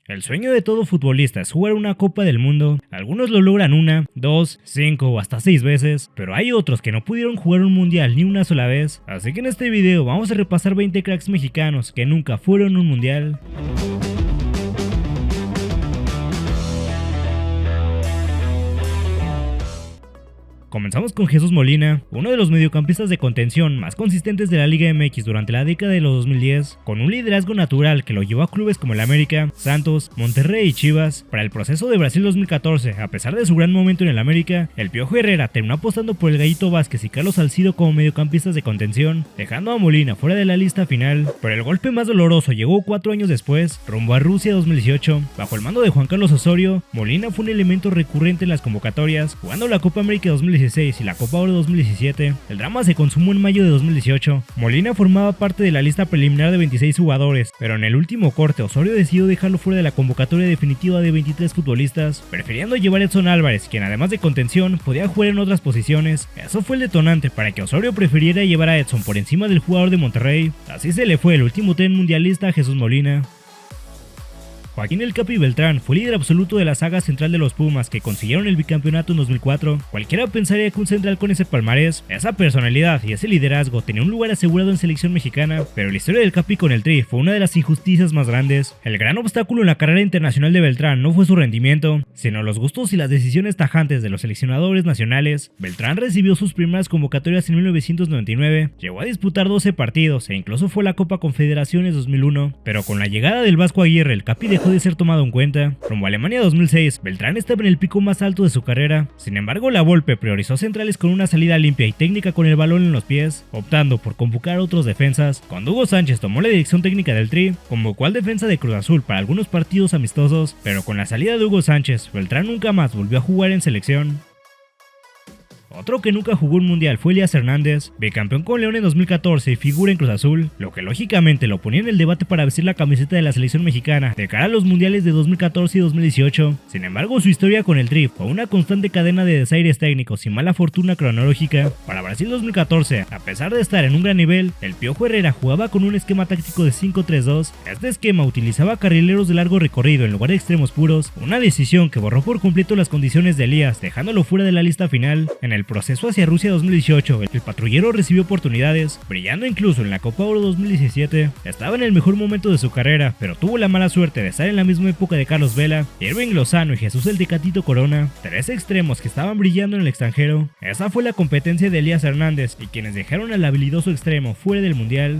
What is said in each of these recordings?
El sueño de todo futbolista es jugar una Copa del Mundo. Algunos lo logran 1, 2, 5 o hasta 6 veces, pero hay otros que no pudieron jugar un mundial ni una sola vez. Así que en este video vamos a repasar 20 cracks mexicanos que nunca fueron un mundial. Comenzamos con Jesús Molina, uno de los mediocampistas de contención más consistentes de la Liga MX durante la década de los 2010, con un liderazgo natural que lo llevó a clubes como el América, Santos, Monterrey y Chivas. Para el proceso de Brasil 2014, a pesar de su gran momento en el América, el Piojo Herrera terminó apostando por el Gallito Vázquez y Carlos Salcido como mediocampistas de contención, dejando a Molina fuera de la lista final. Pero el golpe más doloroso llegó 4 años después, rumbo a Rusia 2018. Bajo el mando de Juan Carlos Osorio, Molina fue un elemento recurrente en las convocatorias, jugando la Copa América 2016 y la Copa Oro 2017. El drama se consumó en mayo de 2018. Molina formaba parte de la lista preliminar de 26 jugadores, pero en el último corte Osorio decidió dejarlo fuera de la convocatoria definitiva de 23 futbolistas, prefiriendo llevar a Edson Álvarez, quien además de contención podía jugar en otras posiciones. Eso fue el detonante para que Osorio prefiriera llevar a Edson por encima del jugador de Monterrey. Así se le fue el último tren mundialista a Jesús Molina. Joaquín El Capi Beltrán fue líder absoluto de la saga central de los Pumas, que consiguieron el bicampeonato en 2004. Cualquiera pensaría que un central con ese palmarés, esa personalidad y ese liderazgo tenía un lugar asegurado en selección mexicana, pero la historia del Capi con el Tri fue una de las injusticias más grandes. El gran obstáculo en la carrera internacional de Beltrán no fue su rendimiento, sino los gustos y las decisiones tajantes de los seleccionadores nacionales. Beltrán recibió sus primeras convocatorias en 1999, llegó a disputar 12 partidos e incluso fue a la Copa Confederaciones 2001, pero con la llegada del Vasco Aguirre, el Capi dejó de ser tomado en cuenta. Rumbo a Alemania 2006, Beltrán estaba en el pico más alto de su carrera. Sin embargo, la Volpe priorizó centrales con una salida limpia y técnica con el balón en los pies, optando por convocar a otros defensas. Cuando Hugo Sánchez tomó la dirección técnica del Tri, convocó al defensa de Cruz Azul para algunos partidos amistosos, pero con la salida de Hugo Sánchez, Beltrán nunca más volvió a jugar en selección. Otro que nunca jugó un mundial fue Elías Hernández, bicampeón con León en 2014 y figura en Cruz Azul, lo que lógicamente lo ponía en el debate para vestir la camiseta de la selección mexicana de cara a los mundiales de 2014 y 2018. Sin embargo, su historia con el Tri fue una constante cadena de desaires técnicos y mala fortuna cronológica. Para Brasil 2014, a pesar de estar en un gran nivel, el Piojo Herrera jugaba con un esquema táctico de 5-3-2. Este esquema utilizaba carrileros de largo recorrido en lugar de extremos puros, una decisión que borró por completo las condiciones de Elías, dejándolo fuera de la lista final. En el proceso hacia Rusia 2018, el patrullero recibió oportunidades, brillando incluso en la Copa Oro 2017. Estaba en el mejor momento de su carrera, pero tuvo la mala suerte de estar en la misma época de Carlos Vela, Irving Lozano y Jesús el Tecatito Corona, 3 extremos que estaban brillando en el extranjero. Esa fue la competencia de Elías Hernández y quienes dejaron al habilidoso extremo fuera del mundial.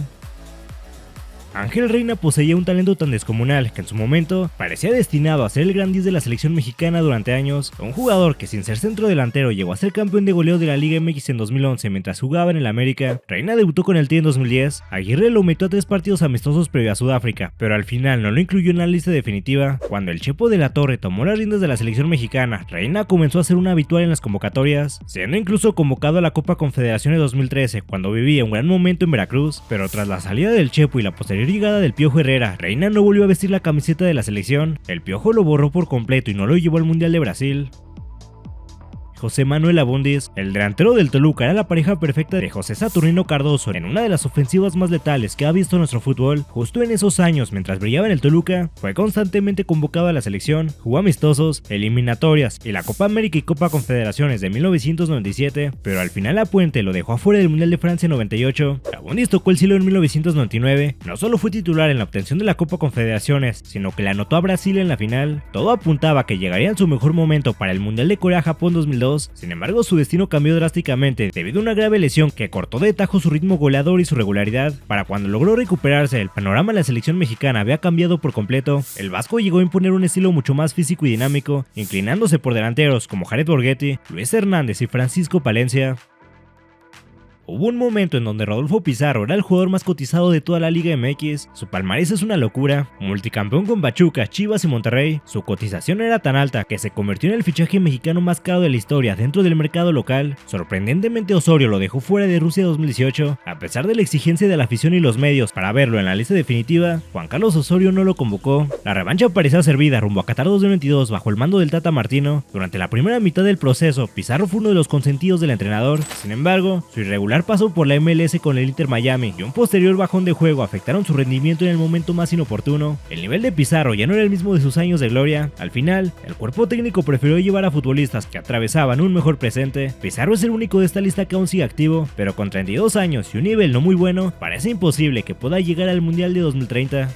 Ángel Reina poseía un talento tan descomunal que en su momento parecía destinado a ser el gran 10 de la selección mexicana durante años, un jugador que sin ser centro delantero llegó a ser campeón de goleo de la Liga MX en 2011 mientras jugaba en el América. Reina debutó con el Tri en 2010, Aguirre lo metió a 3 partidos amistosos previo a Sudáfrica, pero al final no lo incluyó en la lista definitiva. Cuando el Chepo de la Torre tomó las riendas de la selección mexicana, Reina comenzó a ser un habitual en las convocatorias, siendo incluso convocado a la Copa Confederaciones 2013 cuando vivía un gran momento en Veracruz, pero tras la salida del Chepo y la posterior llegada del Piojo Herrera, Reina no volvió a vestir la camiseta de la selección. El Piojo lo borró por completo y no lo llevó al Mundial de Brasil. José Manuel Abundis, el delantero del Toluca, era la pareja perfecta de José Saturnino Cardoso en una de las ofensivas más letales que ha visto nuestro fútbol. Justo en esos años, mientras brillaba en el Toluca, fue constantemente convocado a la selección, jugó amistosos, eliminatorias y la Copa América y Copa Confederaciones de 1997, pero al final la Puente lo dejó afuera del Mundial de Francia 98. Abundis tocó el cielo en 1999, no solo fue titular en la obtención de la Copa Confederaciones, sino que le anotó a Brasil en la final. Todo apuntaba a que llegaría en su mejor momento para el Mundial de Corea-Japón 2002. Sin embargo, su destino cambió drásticamente debido a una grave lesión que cortó de tajo su ritmo goleador y su regularidad. Para cuando logró recuperarse, el panorama de la selección mexicana había cambiado por completo. El vasco llegó a imponer un estilo mucho más físico y dinámico, inclinándose por delanteros como Jared Borghetti, Luis Hernández y Francisco Palencia. Hubo un momento en donde Rodolfo Pizarro era el jugador más cotizado de toda la Liga MX, su palmarés es una locura, multicampeón con Pachuca, Chivas y Monterrey, su cotización era tan alta que se convirtió en el fichaje mexicano más caro de la historia dentro del mercado local. Sorprendentemente Osorio lo dejó fuera de Rusia 2018, a pesar de la exigencia de la afición y los medios para verlo en la lista definitiva, Juan Carlos Osorio no lo convocó. La revancha parecía servida rumbo a Qatar 2022 bajo el mando del Tata Martino. Durante la primera mitad del proceso, Pizarro fue uno de los consentidos del entrenador, sin embargo, su irregular irregular paso por la MLS con el Inter Miami y un posterior bajón de juego afectaron su rendimiento en el momento más inoportuno, el nivel de Pizarro ya no era el mismo de sus años de gloria. Al final, el cuerpo técnico prefirió llevar a futbolistas que atravesaban un mejor presente. Pizarro es el único de esta lista que aún sigue activo, pero con 32 años y un nivel no muy bueno, parece imposible que pueda llegar al Mundial de 2030.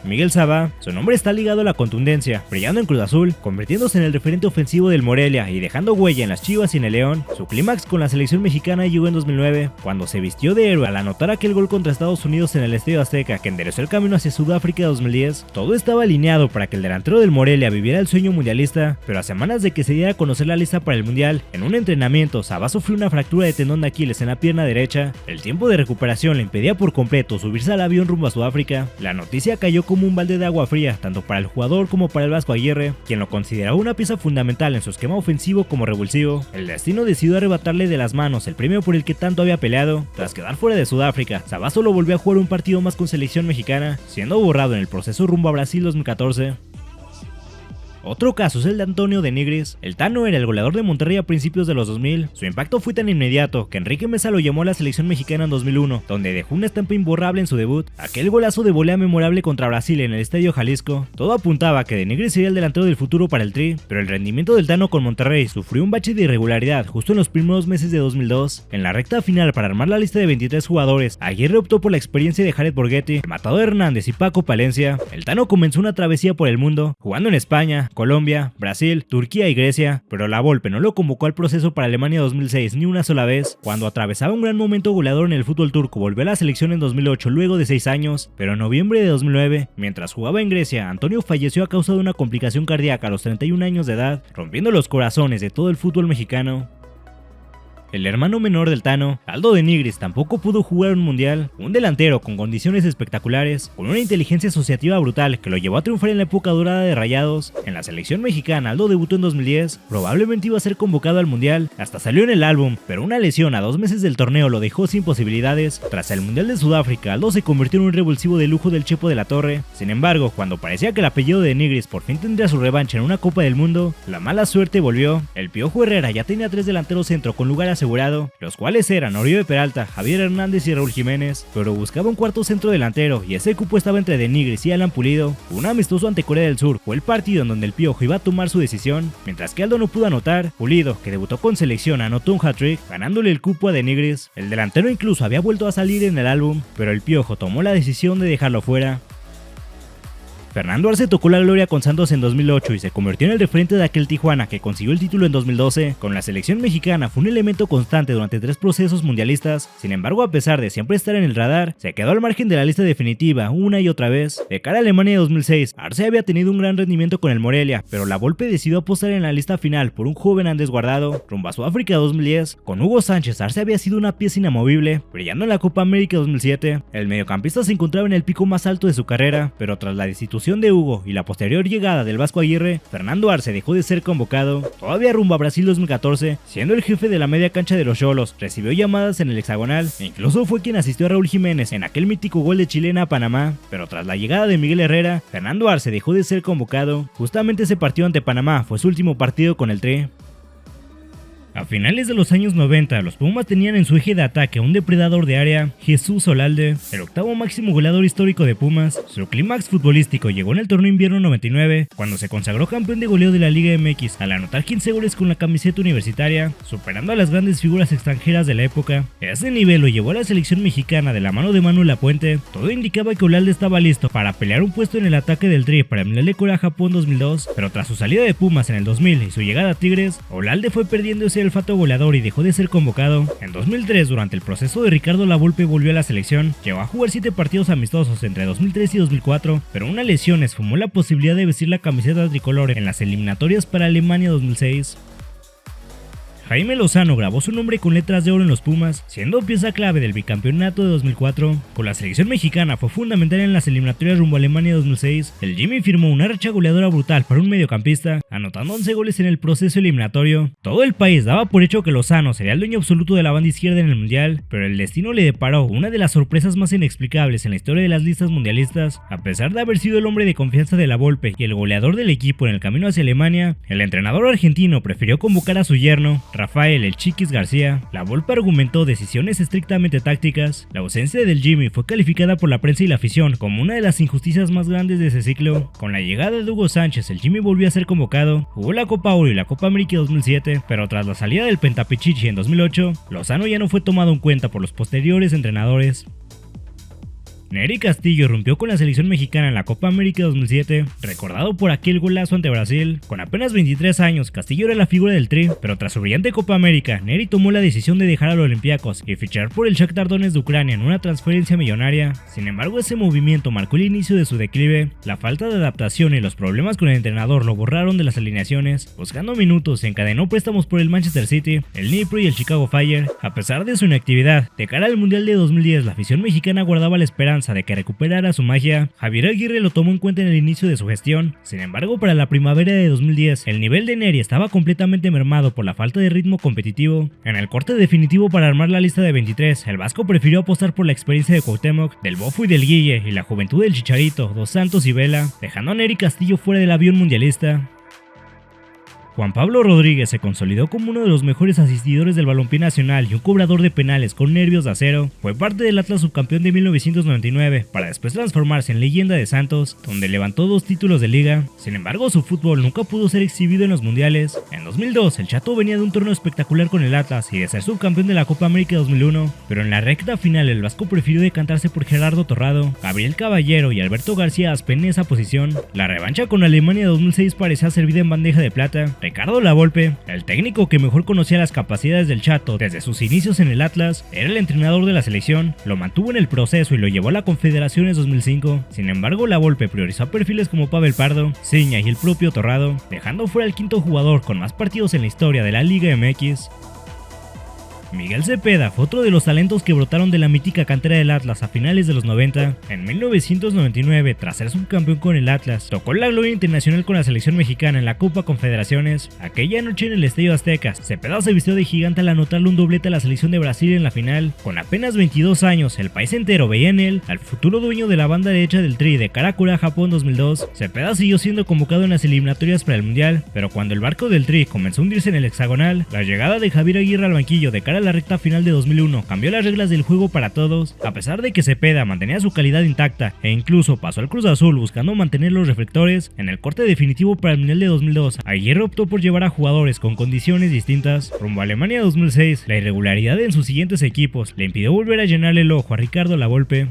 Miguel Sabá, su nombre está ligado a la contundencia, brillando en Cruz Azul, convirtiéndose en el referente ofensivo del Morelia y dejando huella en las Chivas y en el León. Su clímax con la selección mexicana llegó en 2009, cuando se vistió de héroe al anotar aquel gol contra Estados Unidos en el Estadio Azteca que enderezó el camino hacia Sudáfrica 2010. Todo estaba alineado para que el delantero del Morelia viviera el sueño mundialista, pero a semanas de que se diera a conocer la lista para el Mundial, en un entrenamiento, Sabá sufrió una fractura de tendón de Aquiles en la pierna derecha. El tiempo de recuperación le impedía por completo subirse al avión rumbo a Sudáfrica. La noticia cayó como un balde de agua fría, tanto para el jugador como para el Vasco Aguirre, quien lo consideraba una pieza fundamental en su esquema ofensivo como revulsivo. El destino decidió arrebatarle de las manos el premio por el que tanto había peleado. Tras quedar fuera de Sudáfrica, Sabá solo volvió a jugar un partido más con selección mexicana, siendo borrado en el proceso rumbo a Brasil 2014. Otro caso es el de Antonio de Nigris. El Tano era el goleador de Monterrey a principios de los 2000. Su impacto fue tan inmediato que Enrique Mesa lo llamó a la selección mexicana en 2001, donde dejó una estampa imborrable en su debut. Aquel golazo de volea memorable contra Brasil en el Estadio Jalisco. Todo apuntaba a que de Nigris sería el delantero del futuro para el Tri, pero el rendimiento del Tano con Monterrey sufrió un bache de irregularidad justo en los primeros meses de 2002. En la recta final para armar la lista de 23 jugadores, Aguirre optó por la experiencia de Jared Borghetti, Matador Hernández y Paco Palencia. El Tano comenzó una travesía por el mundo, jugando en España, Colombia, Brasil, Turquía y Grecia, pero la Volpe no lo convocó al proceso para Alemania 2006 ni una sola vez. Cuando atravesaba un gran momento goleador en el fútbol turco, volvió a la selección en 2008 luego de 6 años, pero en noviembre de 2009, mientras jugaba en Grecia, Antonio falleció a causa de una complicación cardíaca a los 31 años de edad, rompiendo los corazones de todo el fútbol mexicano. El hermano menor del Tano, Aldo de Nigris, tampoco pudo jugar un mundial. Un delantero con condiciones espectaculares, con una inteligencia asociativa brutal que lo llevó a triunfar en la época dorada de Rayados. En la selección mexicana, Aldo debutó en 2010, probablemente iba a ser convocado al mundial, hasta salió en el álbum, pero una lesión a 2 meses del torneo lo dejó sin posibilidades. Tras el mundial de Sudáfrica, Aldo se convirtió en un revulsivo de lujo del Chepo de la Torre. Sin embargo, cuando parecía que el apellido de Nigris por fin tendría su revancha en una Copa del Mundo, la mala suerte volvió. El Piojo Herrera ya tenía 3 delanteros centro con lugar asegurado, los cuales eran Oribe Peralta, Javier Hernández y Raúl Jiménez, pero buscaba un cuarto centro delantero y ese cupo estaba entre de Nigris y Alan Pulido. Un amistoso ante Corea del Sur fue el partido en donde el Piojo iba a tomar su decisión. Mientras que Aldo no pudo anotar, Pulido, que debutó con selección, anotó un hat-trick, ganándole el cupo a de Nigris. El delantero incluso había vuelto a salir en el álbum, pero el Piojo tomó la decisión de dejarlo fuera. Fernando Arce tocó la gloria con Santos en 2008 y se convirtió en el referente de aquel Tijuana que consiguió el título en 2012. Con la selección mexicana fue un elemento constante durante 3 procesos mundialistas. Sin embargo, a pesar de siempre estar en el radar, se quedó al margen de la lista definitiva una y otra vez. De cara a Alemania 2006, Arce había tenido un gran rendimiento con el Morelia, pero la Volpe decidió apostar en la lista final por un joven Andrés Guardado. Rumbo a Sudáfrica 2010, con Hugo Sánchez, Arce había sido una pieza inamovible, brillando en la Copa América 2007. El mediocampista se encontraba en el pico más alto de su carrera, pero tras la destitución de Hugo y la posterior llegada del Vasco Aguirre, Fernando Arce dejó de ser convocado. Todavía rumbo a Brasil 2014, siendo el jefe de la media cancha de los Xolos, recibió llamadas en el hexagonal e incluso fue quien asistió a Raúl Jiménez en aquel mítico gol de chilena a Panamá. Pero tras la llegada de Miguel Herrera, Fernando Arce dejó de ser convocado. Justamente ese partido ante Panamá fue su último partido con el Tri. A finales de los años 90, los Pumas tenían en su eje de ataque a un depredador de área, Jesús Olalde, el octavo máximo goleador histórico de Pumas. Su clímax futbolístico llegó en el torneo invierno 99, cuando se consagró campeón de goleo de la Liga MX al anotar 15 goles con la camiseta universitaria, superando a las grandes figuras extranjeras de la época. Ese nivel lo llevó a la selección mexicana de la mano de Manuel Lapuente. Todo indicaba que Olalde estaba listo para pelear un puesto en el ataque del Tri para el Mundial de Corea-Japón 2002, pero tras su salida de Pumas en el 2000 y su llegada a Tigres, Olalde fue perdiendo ese olfato goleador y dejó de ser convocado. En 2003, durante el proceso de Ricardo Lavolpe, volvió a la selección. Llegó a jugar 7 partidos amistosos entre 2003 y 2004, pero una lesión esfumó la posibilidad de vestir la camiseta tricolor en las eliminatorias para Alemania 2006. Jaime Lozano grabó su nombre con letras de oro en los Pumas, siendo pieza clave del bicampeonato de 2004. Con la selección mexicana fue fundamental en las eliminatorias rumbo a Alemania 2006. El Jimmy firmó una racha goleadora brutal para un mediocampista, anotando 11 goles en el proceso eliminatorio. Todo el país daba por hecho que Lozano sería el dueño absoluto de la banda izquierda en el mundial, pero el destino le deparó una de las sorpresas más inexplicables en la historia de las listas mundialistas. A pesar de haber sido el hombre de confianza de la Volpe y el goleador del equipo en el camino hacia Alemania, el entrenador argentino prefirió convocar a su yerno, Rafael "El Chiquis" García, La Volpe argumentó decisiones estrictamente tácticas. La ausencia del Jimmy fue calificada por la prensa y la afición como una de las injusticias más grandes de ese ciclo. Con la llegada de Hugo Sánchez, el Jimmy volvió a ser convocado, jugó la Copa Oro y la Copa América 2007, pero tras la salida del Pentapichichi en 2008, Lozano ya no fue tomado en cuenta por los posteriores entrenadores. Nery Castillo irrumpió con la selección mexicana en la Copa América 2007, recordado por aquel golazo ante Brasil. Con apenas 23 años, Castillo era la figura del Tri, pero tras su brillante Copa América, Nery tomó la decisión de dejar a los Olympiacos y fichar por el Shakhtar Donetsk de Ucrania en una transferencia millonaria. Sin embargo, ese movimiento marcó el inicio de su declive. La falta de adaptación y los problemas con el entrenador lo borraron de las alineaciones. Buscando minutos, se encadenó préstamos por el Manchester City, el Dnipro y el Chicago Fire. A pesar de su inactividad, de cara al Mundial de 2010, la afición mexicana guardaba la esperanza de que recuperara su magia. Javier Aguirre lo tomó en cuenta en el inicio de su gestión. Sin embargo, para la primavera de 2010, el nivel de Nery estaba completamente mermado por la falta de ritmo competitivo. En el corte definitivo para armar la lista de 23, el vasco prefirió apostar por la experiencia de Cuauhtémoc, del Bofo y del Guille, y la juventud del Chicharito, Dos Santos y Vela, dejando a Nery Castillo fuera del avión mundialista. Juan Pablo Rodríguez se consolidó como uno de los mejores asistidores del balompié nacional y un cobrador de penales con nervios de acero. Fue parte del Atlas subcampeón de 1999, para después transformarse en leyenda de Santos, donde levantó 2 títulos de liga. Sin embargo, su fútbol nunca pudo ser exhibido en los mundiales. En 2002, el Chato venía de un torneo espectacular con el Atlas y de ser subcampeón de la Copa América 2001, pero en la recta final el vasco prefirió decantarse por Gerardo Torrado, Gabriel Caballero y Alberto García Aspe en esa posición. La revancha con Alemania 2006 parecía servida en bandeja de plata. Ricardo La Volpe, el técnico que mejor conocía las capacidades del Chato desde sus inicios en el Atlas, era el entrenador de la selección, lo mantuvo en el proceso y lo llevó a la Confederaciones 2005. Sin embargo, La Volpe priorizó a perfiles como Pavel Pardo, Ciña y el propio Torrado, dejando fuera al quinto jugador con más partidos en la historia de la Liga MX. Miguel Cepeda fue otro de los talentos que brotaron de la mítica cantera del Atlas a finales de los 90. En 1999, tras ser subcampeón con el Atlas, tocó la gloria internacional con la selección mexicana en la Copa Confederaciones. Aquella noche en el Estadio Azteca, Cepeda se vistió de gigante al anotarle un doblete a la selección de Brasil en la final. Con apenas 22 años, el país entero veía en él al futuro dueño de la banda derecha del Tri de cara a Corea Japón 2002. Cepeda siguió siendo convocado en las eliminatorias para el Mundial, pero cuando el barco del Tri comenzó a hundirse en el hexagonal, la llegada de Javier Aguirre al banquillo de cara a la recta final de 2001 cambió las reglas del juego para todos. A pesar de que Cepeda mantenía su calidad intacta e incluso pasó al Cruz Azul buscando mantener los reflectores, en el corte definitivo para el Mundial de 2002, Aguirre optó por llevar a jugadores con condiciones distintas. Rumbo a Alemania 2006, la irregularidad en sus siguientes equipos le impidió volver a llenarle el ojo a Ricardo La Volpe.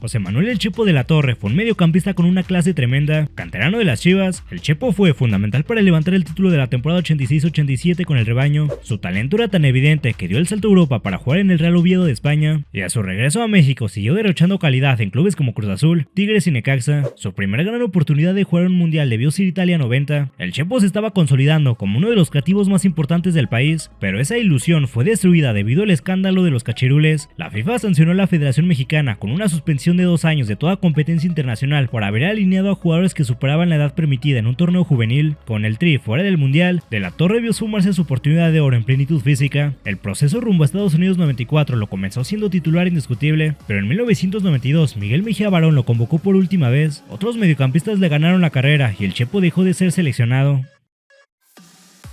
José Manuel "El Chepo" de la Torre fue un mediocampista con una clase tremenda. Canterano de las Chivas, el Chepo fue fundamental para levantar el título de la temporada 86-87 con el rebaño. Su talento era tan evidente que dio el salto a Europa para jugar en el Real Oviedo de España, y a su regreso a México siguió derrochando calidad en clubes como Cruz Azul, Tigres y Necaxa. Su primera gran oportunidad de jugar un mundial debió ser Italia 90. El Chepo se estaba consolidando como uno de los creativos más importantes del país, pero esa ilusión fue destruida debido al escándalo de los cachirules. La FIFA sancionó a la Federación Mexicana con una suspensión de 2 años de toda competencia internacional por haber alineado a jugadores que superaban la edad permitida en un torneo juvenil. Con el Tri fuera del mundial, De la Torre vio sumarse a su oportunidad de oro en plenitud física. El proceso rumbo a Estados Unidos 94 lo comenzó siendo titular indiscutible, pero en 1992 Miguel Mejía Barón lo convocó por última vez. Otros mediocampistas le ganaron la carrera y el Chepo dejó de ser seleccionado.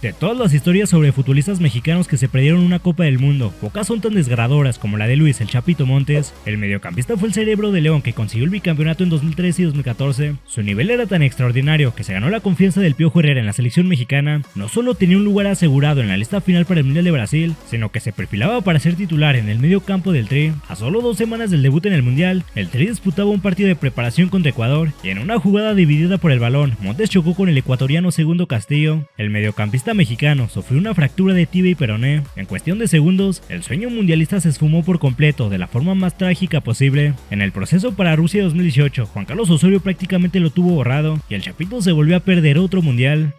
De todas las historias sobre futbolistas mexicanos que se perdieron una Copa del Mundo, pocas son tan desgarradoras como la de Luis "El Chapito" Montes. El mediocampista fue el cerebro de León que consiguió el bicampeonato en 2013 y 2014. Su nivel era tan extraordinario que se ganó la confianza del Piojo Herrera en la selección mexicana. No solo tenía un lugar asegurado en la lista final para el Mundial de Brasil, sino que se perfilaba para ser titular en el medio campo del Tri. A solo 2 semanas del debut en el Mundial, el Tri disputaba un partido de preparación contra Ecuador, y en una jugada dividida por el balón, Montes chocó con el ecuatoriano Segundo Castillo. El mediocampista mexicano sufrió una fractura de tibia y peroné. En cuestión de segundos, el sueño mundialista se esfumó por completo de la forma más trágica posible. En el proceso para Rusia 2018, Juan Carlos Osorio prácticamente lo tuvo borrado y el Chapito se volvió a perder otro mundial.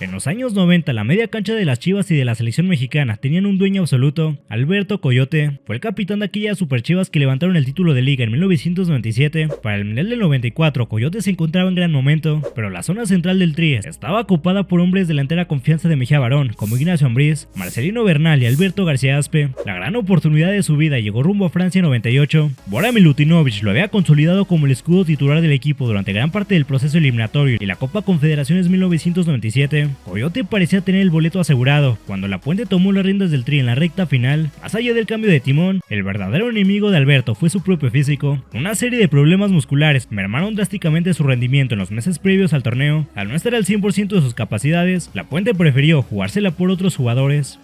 En los años 90, la media cancha de las Chivas y de la selección mexicana tenían un dueño absoluto. Alberto Coyote fue el capitán de aquellas Super Chivas que levantaron el título de liga en 1997. Para el Mundial del 94, Coyote se encontraba en gran momento, pero la zona central del Tri estaba ocupada por hombres de la entera confianza de Mejía Barón, como Ignacio Ambriz, Marcelino Bernal y Alberto García Aspe. La gran oportunidad de su vida llegó rumbo a Francia 98. Bora Milutinovic lo había consolidado como el escudo titular del equipo durante gran parte del proceso eliminatorio y la Copa Confederaciones 1997. Coyote parecía tener el boleto asegurado cuando La Puente tomó las riendas del Tri en la recta final. Más allá del cambio de timón, el verdadero enemigo de Alberto fue su propio físico. Una serie de problemas musculares mermaron drásticamente su rendimiento en los meses previos al torneo. Al no estar al 100% de sus capacidades, La Puente prefirió jugársela por otros jugadores.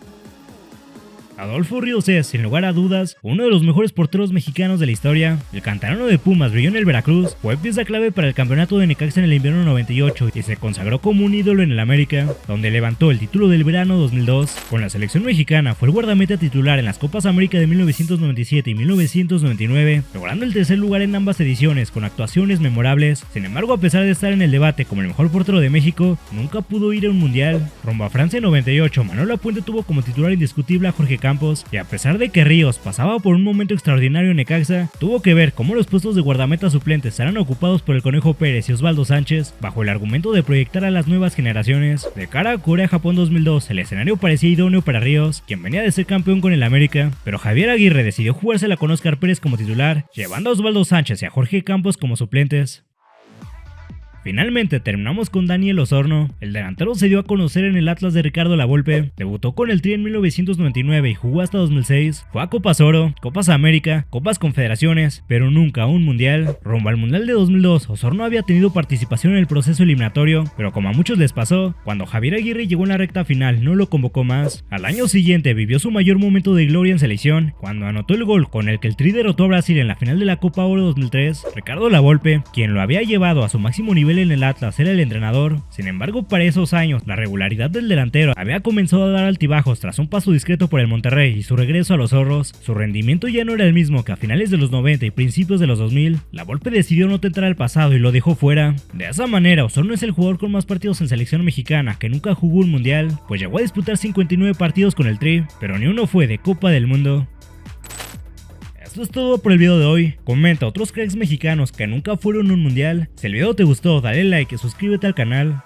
Adolfo Ríos es, sin lugar a dudas, uno de los mejores porteros mexicanos de la historia. El canterano de Pumas brilló en el Veracruz, fue pieza clave para el campeonato de Necaxa en el invierno 98 y se consagró como un ídolo en el América, donde levantó el título del verano 2002. Con la selección mexicana fue el guardameta titular en las Copas América de 1997 y 1999, logrando el tercer lugar en ambas ediciones con actuaciones memorables. Sin embargo, a pesar de estar en el debate como el mejor portero de México, nunca pudo ir a un mundial. Rumbo a Francia en 98, Manuel Lapuente tuvo como titular indiscutible a Jorge Campos, y a pesar de que Ríos pasaba por un momento extraordinario en Necaxa, tuvo que ver cómo los puestos de guardameta suplentes serán ocupados por el Conejo Pérez y Osvaldo Sánchez, bajo el argumento de proyectar a las nuevas generaciones. De cara a Corea-Japón 2002, el escenario parecía idóneo para Ríos, quien venía de ser campeón con el América, pero Javier Aguirre decidió jugársela con Óscar Pérez como titular, llevando a Osvaldo Sánchez y a Jorge Campos como suplentes. Finalmente terminamos con Daniel Osorno. El delantero se dio a conocer en el Atlas de Ricardo Lavolpe, debutó con el Tri en 1999 y jugó hasta 2006. Fue a Copas Oro, Copas América, Copas Confederaciones, pero nunca un mundial. Rumbo al Mundial de 2002, Osorno había tenido participación en el proceso eliminatorio, pero como a muchos les pasó, cuando Javier Aguirre llegó en la recta final no lo convocó más. Al año siguiente vivió su mayor momento de gloria en selección, cuando anotó el gol con el que el Tri derrotó a Brasil en la final de la Copa Oro 2003. Ricardo Lavolpe, quien lo había llevado a su máximo nivel en el Atlas, era el entrenador. Sin embargo, para esos años, la regularidad del delantero había comenzado a dar altibajos tras un paso discreto por el Monterrey y su regreso a los zorros. Su rendimiento ya no era el mismo que a finales de los 90 y principios de los 2000. Lavolpe decidió no tentar al pasado y lo dejó fuera. De esa manera, Osorno es el jugador con más partidos en selección mexicana que nunca jugó un mundial, pues llegó a disputar 59 partidos con el Tri, pero ni uno fue de Copa del Mundo. Esto es todo por el video de hoy. Comenta otros cracks mexicanos que nunca fueron a un mundial. Si el video te gustó, dale like y suscríbete al canal.